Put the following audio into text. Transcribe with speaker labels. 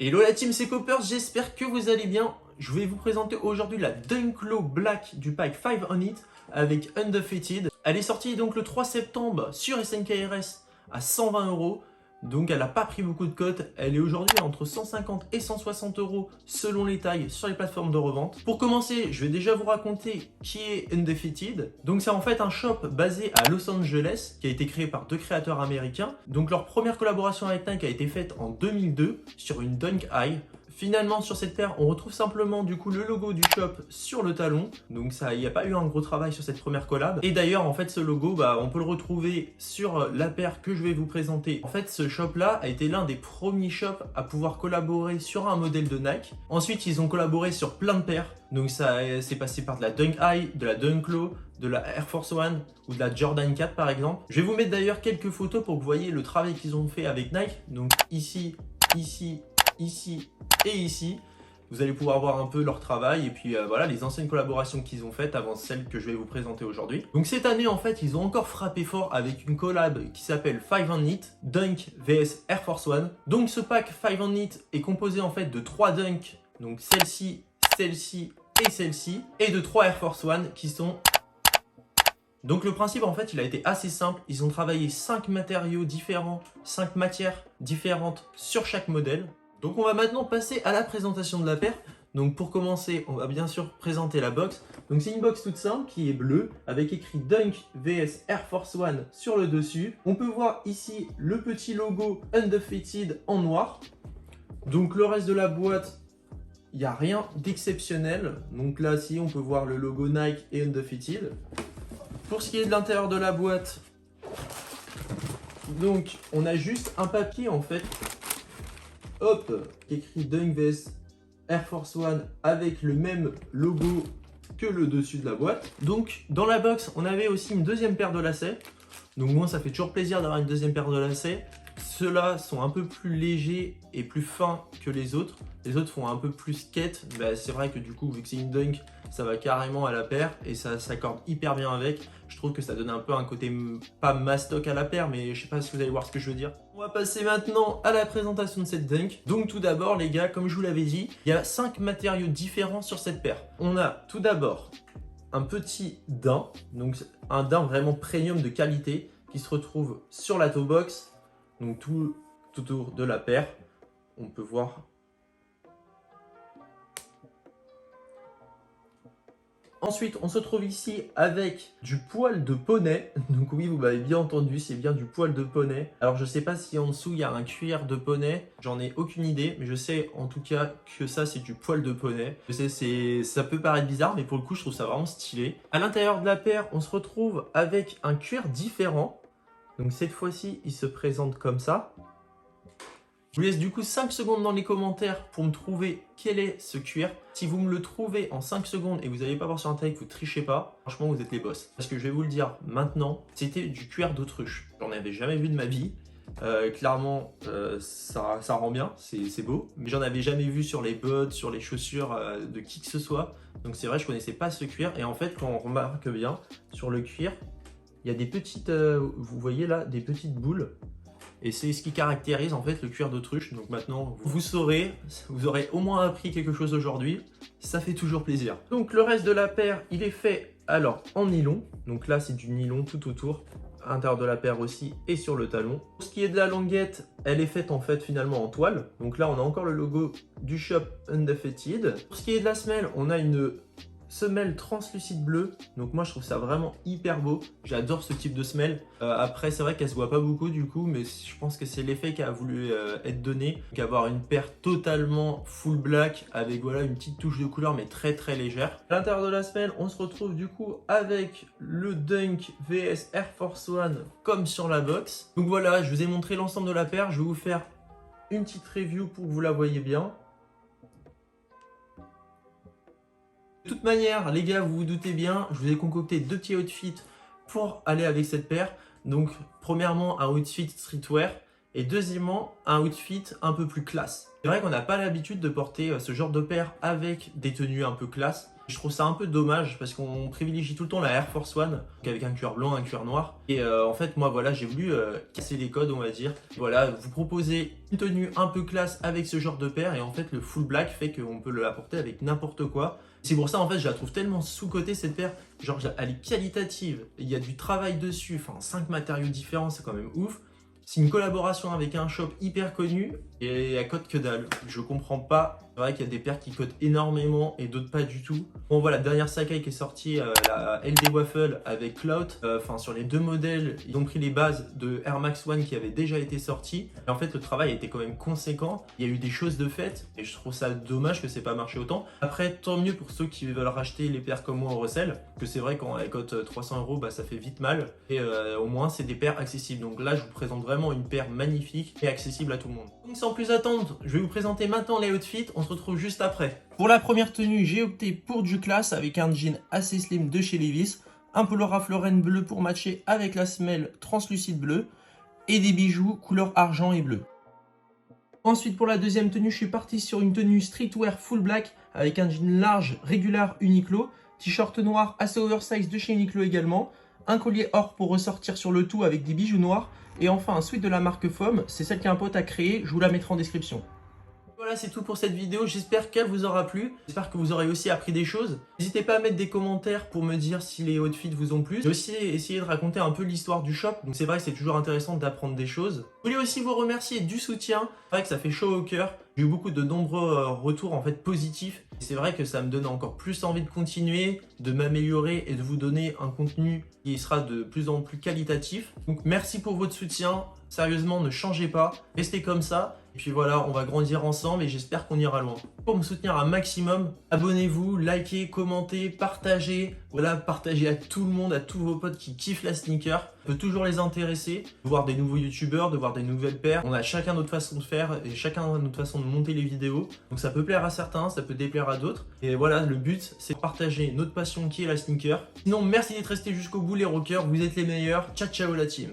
Speaker 1: Hello la team, c'est Coppers, j'espère que vous allez bien. Je vais vous présenter aujourd'hui la Dunk Low Black du pack 5 on It avec Undefeated. Elle est sortie donc le 3 septembre sur SNKRS à 120 €. Donc elle n'a pas pris beaucoup de cotes. Elle est aujourd'hui entre 150 et 160 € selon les tailles sur les plateformes de revente. Pour commencer, je vais déjà vous raconter qui est Undefeated. Donc c'est en fait un shop basé à Los Angeles qui a été créé par deux créateurs américains. Donc leur première collaboration avec Nike a été faite en 2002 sur une Dunk High. Finalement, sur cette paire, on retrouve simplement du coup le logo du shop sur le talon. Donc ça, il n'y a pas eu un gros travail sur cette première collab. Et d'ailleurs, en fait, ce logo, on peut le retrouver sur la paire que je vais vous présenter. En fait, ce shop-là a été l'un des premiers shops à pouvoir collaborer sur un modèle de Nike. Ensuite, ils ont collaboré sur plein de paires. Donc ça s'est passé par de la Dunk High, de la Dunk Low, de la Air Force One ou de la Jordan 4 par exemple. Je vais vous mettre d'ailleurs quelques photos pour que vous voyez le travail qu'ils ont fait avec Nike. Donc ici, ici, ici et ici, vous allez pouvoir voir un peu leur travail et puis voilà les anciennes collaborations qu'ils ont faites avant celles que je vais vous présenter aujourd'hui. Donc cette année en fait ils ont encore frappé fort avec une collab qui s'appelle 5 on It, Dunk vs Air Force One. Donc ce pack 5 on It est composé en fait de 3 Dunk, donc celle-ci, celle-ci et celle-ci, et de 3 Air Force One qui sont... Donc le principe en fait il a été assez simple, ils ont travaillé 5 matériaux différents, 5 matières différentes sur chaque modèle. Donc on va maintenant passer à la présentation de la paire. Donc pour commencer, on va bien sûr présenter la box. Donc c'est une box toute simple qui est bleue avec écrit Dunk vs Air Force One sur le dessus. On peut voir ici le petit logo Undefeated en noir. Donc le reste de la boîte, il n'y a rien d'exceptionnel. Donc là, si on peut voir le logo Nike et Undefeated. Pour ce qui est de l'intérieur de la boîte, donc on a juste un papier en fait. Hop, écrit Dunk vs Air Force One avec le même logo que le dessus de la boîte. Donc dans la box, on avait aussi une deuxième paire de lacets. Donc moi, ça fait toujours plaisir d'avoir une deuxième paire de lacets. Ceux-là sont un peu plus légers et plus fins que les autres. Les autres font un peu plus skate. C'est vrai que du coup, vu que c'est une Dunk, ça va carrément à la paire et ça s'accorde hyper bien avec. Je trouve que ça donne un peu un côté pas mastoc à la paire, mais je sais pas si vous allez voir ce que je veux dire. On va passer maintenant à la présentation de cette Dunk. Donc tout d'abord les gars, comme je vous l'avais dit, il y a 5 matériaux différents sur cette paire. On a tout d'abord un petit daim, donc un daim vraiment premium de qualité qui se retrouve sur la toe box. Donc tout autour de la paire, on peut voir. Ensuite, on se trouve ici avec du poil de poney. Donc oui, vous m'avez bien entendu, c'est bien du poil de poney. Alors je sais pas si en dessous il y a un cuir de poney, j'en ai aucune idée, mais je sais en tout cas que ça c'est du poil de poney. Je sais, ça peut paraître bizarre, mais pour le coup je trouve ça vraiment stylé. À l'intérieur de la paire, on se retrouve avec un cuir différent. Donc cette fois-ci, il se présente comme ça. Je vous laisse du coup 5 secondes dans les commentaires pour me trouver quel est ce cuir. Si vous me le trouvez en 5 secondes et que vous n'allez pas voir sur internet, vous trichez pas, franchement vous êtes les boss. Parce que je vais vous le dire maintenant, c'était du cuir d'autruche. J'en avais jamais vu de ma vie. Clairement, ça rend bien, c'est beau. Mais j'en avais jamais vu sur les bottes, sur les chaussures de qui que ce soit. Donc c'est vrai, je connaissais pas ce cuir. Et en fait, quand on remarque bien, sur le cuir, il y a des petites, vous voyez là, des petites boules. Et c'est ce qui caractérise en fait le cuir d'autruche. Donc maintenant, vous saurez, vous aurez au moins appris quelque chose aujourd'hui. Ça fait toujours plaisir. Donc le reste de la paire, il est fait alors en nylon. Donc là, c'est du nylon tout autour. À l'intérieur de la paire aussi et sur le talon. Pour ce qui est de la languette, elle est faite en fait finalement en toile. Donc là, on a encore le logo du shop Undefeated. Pour ce qui est de la semelle, on a une semelle translucide bleue, donc moi je trouve ça vraiment hyper beau, j'adore ce type de semelle. Après c'est vrai qu'elle se voit pas beaucoup du coup, mais je pense que c'est l'effet qui a voulu être donné, donc avoir une paire totalement full black avec voilà une petite touche de couleur mais très très légère. À l'intérieur de la semelle on se retrouve du coup avec le Dunk vs Air Force One comme sur la box. Donc voilà, je vous ai montré l'ensemble de la paire, je vais vous faire une petite review pour que vous la voyez bien. De toute manière, les gars, vous vous doutez bien, je vous ai concocté deux petits outfits pour aller avec cette paire. Donc, premièrement, un outfit streetwear et deuxièmement, un outfit un peu plus classe. C'est vrai qu'on n'a pas l'habitude de porter ce genre de paire avec des tenues un peu classe. Je trouve ça un peu dommage parce qu'on privilégie tout le temps la Air Force One, donc avec un cuir blanc, un cuir noir. Et en fait, moi, voilà, j'ai voulu casser les codes, on va dire. Voilà, vous proposez une tenue un peu classe avec ce genre de paire. Et en fait, le full black fait qu'on peut l'apporter avec n'importe quoi. C'est pour ça, en fait, je la trouve tellement sous-cotée, cette paire. Genre, elle est qualitative. Il y a du travail dessus. Enfin, 5 matériaux différents, c'est quand même ouf. C'est une collaboration avec un shop hyper connu et elle cote que dalle. Je comprends pas. C'est vrai qu'il y a des paires qui cotent énormément et d'autres pas du tout. Bon voilà, dernière Sacai qui est sortie, la LD Waffle avec Clout. Enfin sur les deux modèles, ils ont pris les bases de Air Max One qui avaient déjà été sortis. Et en fait le travail a été quand même conséquent. Il y a eu des choses de fait et je trouve ça dommage que c'est pas marché autant. Après tant mieux pour ceux qui veulent racheter les paires comme moi au resell. Que c'est vrai quand elles cotent 300 €, bah ça fait vite mal. Et au moins c'est des paires accessibles. Donc là je vous présente vraiment une paire magnifique et accessible à tout le monde. Donc sans plus attendre, je vais vous présenter maintenant les outfits. On se retrouve juste après. Pour la première tenue, j'ai opté pour du classe avec un jean assez slim de chez Levi's, un polo Ralph Lauren bleu pour matcher avec la semelle translucide bleue et des bijoux couleur argent et bleu. Ensuite pour la deuxième tenue, je suis parti sur une tenue streetwear full black avec un jean large régular Uniqlo, t-shirt noir assez oversize de chez Uniqlo également, un collier or pour ressortir sur le tout avec des bijoux noirs et enfin un sweat de la marque FOM, c'est celle qu'un pote a créé, je vous la mettrai en description. Voilà, c'est tout pour cette vidéo, j'espère qu'elle vous aura plu, j'espère que vous aurez aussi appris des choses. N'hésitez pas à mettre des commentaires pour me dire si les outfits vous ont plu. J'ai aussi essayé de raconter un peu l'histoire du shop, donc c'est vrai que c'est toujours intéressant d'apprendre des choses. Je voulais aussi vous remercier du soutien, c'est vrai que ça fait chaud au cœur. J'ai eu beaucoup de nombreux retours en fait positifs. C'est vrai que ça me donne encore plus envie de continuer, de m'améliorer et de vous donner un contenu qui sera de plus en plus qualitatif. Donc merci pour votre soutien, sérieusement ne changez pas, restez comme ça. Et puis voilà, on va grandir ensemble et j'espère qu'on ira loin. Pour me soutenir un maximum, abonnez-vous, likez, commentez, partagez. Voilà, partagez à tout le monde, à tous vos potes qui kiffent la sneaker. Ça peut toujours les intéresser, de voir des nouveaux youtubeurs, de voir des nouvelles paires. On a chacun notre façon de faire et chacun notre façon de monter les vidéos. Donc ça peut plaire à certains, ça peut déplaire à d'autres. Et voilà, le but, c'est de partager notre passion qui est la sneaker. Sinon, merci d'être resté jusqu'au bout les rockers, vous êtes les meilleurs. Ciao, ciao la team.